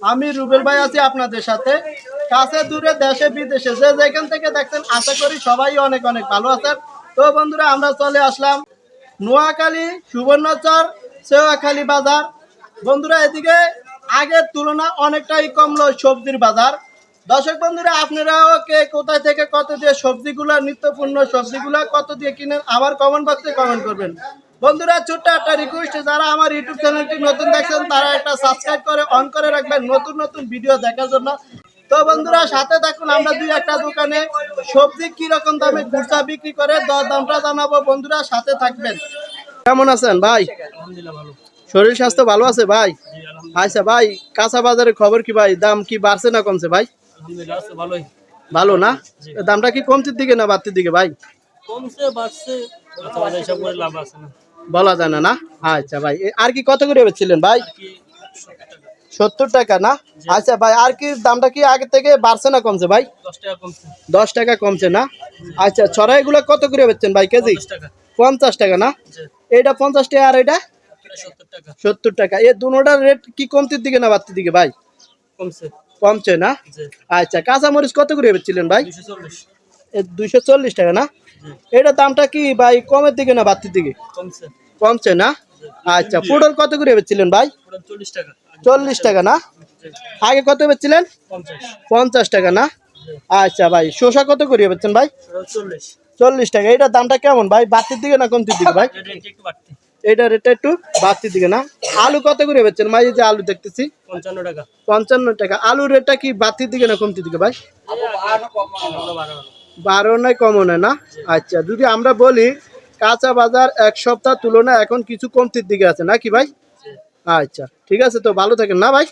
আমি রুবেল ভাই আছি আপনাদের সাথে। কাছে দূরে দেশে বিদেশে যে যেখান থেকে দেখছেন আশা করি সবাই অনেক অনেক ভালো আছেন। তো বন্ধুরা আমরা চলে আসলাম নোয়াখালী সুবর্ণচর সেওয়াখালী বাজার। বন্ধুরা এদিকে আগের তুলনা অনেকটাই কমলো সবজির বাজার। দর্শক বন্ধুরা আপনারাও কে কোথায় থেকে কত দিয়ে সবজিগুলা নিত্যপূর্ণ সবজিগুলা কত দিয়ে কিনেন আবার কমেন্ট বক্সে কমেন্ট করবেন। বন্ধুরা ছোট্ট একটা রিকোয়েস্ট, যারা আমার ইউটিউব চ্যানেলটি নতুন দেখছেন তারা একটা সাবস্ক্রাইব করে অন করে রাখবেন নতুন নতুন ভিডিও দেখার জন্য। তো বন্ধুরা সাথে থাকুন, আমরা দুই একটা দোকানে সবজি কি রকম দামে খুচরা বিক্রি করে দর দামটা জানাবো। বন্ধুরা সাথে থাকবেন। কেমন আছেন ভাই? আলহামদুলিল্লাহ ভালো। শরীর স্বাস্থ্য ভালো আছে ভাই? জি আলহামদুলিল্লাহ। আচ্ছা ভাই, কাঁচা বাজারের খবর কি ভাই? দাম কি বাড়ছে না কমছে ভাই? আলহামদুলিল্লাহ আছে ভালোই। ভালো না? জি। দামটা কি কমতির দিকে না বাড়তির দিকে ভাই? কমছে বাড়ছে আচ্ছা বাজার হিসাব করে লাভ আছে না। বলা যায় না না। আচ্ছা ভাই, আর কি কত করে বেচছিলেন ভাই? আর কি 70 টাকা না? জি। আচ্ছা ভাই, আর কি দামটা কি আগে থেকে বাড়ছে না কমছে ভাই? 10 টাকা কমছে। 10 টাকা কমছে না? আচ্ছা, ছড়াইগুলো কত করে বেচছেন ভাই কেজি? 50 টাকা। 50 টাকা না? জি। এটা 50 টাকা আর এটা এটা 70 টাকা 70 টাকা। এই দুটোটার রেট কি কমতির দিকে না বাড়তির দিকে ভাই? কমছে। কমছে না? জি। আচ্ছা, কাঁচামরিচ কত করে বেচছিলেন ভাই? 240। 240 টাকা না? জি। এটা দামটা কি ভাই কমের দিকে না বাড়তির দিকে? কমছে। কমছে না? জি। আচ্ছা, পটল কত করে বেচছিলেন ভাই? পুরো 40 টাকা। 40 টাকা না? জি। আগে কত বেচছিলেন? 50। 50 টাকা না? জি। আচ্ছা ভাই, শসা কত করে বেচছেন ভাই? পুরো 40। 40 টাকা। এটার দামটা কেমন ভাই, বাড়তির দিকে না কমতির দিকে ভাই? এটা একটু বাড়তি। এটা রেটটা একটু বাড়তির দিকে না? আলু কত করে বেচছেন ভাই? এই যে আলু দেখতেছি 55 টাকা। 55 টাকা। আলুর রেটটা কি বাড়তির দিকে না কমতির দিকে ভাই? ভালো ভালো। বাড়ো নয় কমও নয় না? আচ্ছা, যদি আমরা বলি কাঁচা বাজার এক সপ্তাহ তুলনায় এখন কিছু কমতির দিকে আছে নাকি ভাই? জি। আচ্ছা ঠিক আছে, তো ভালো থাকেন না ভাই?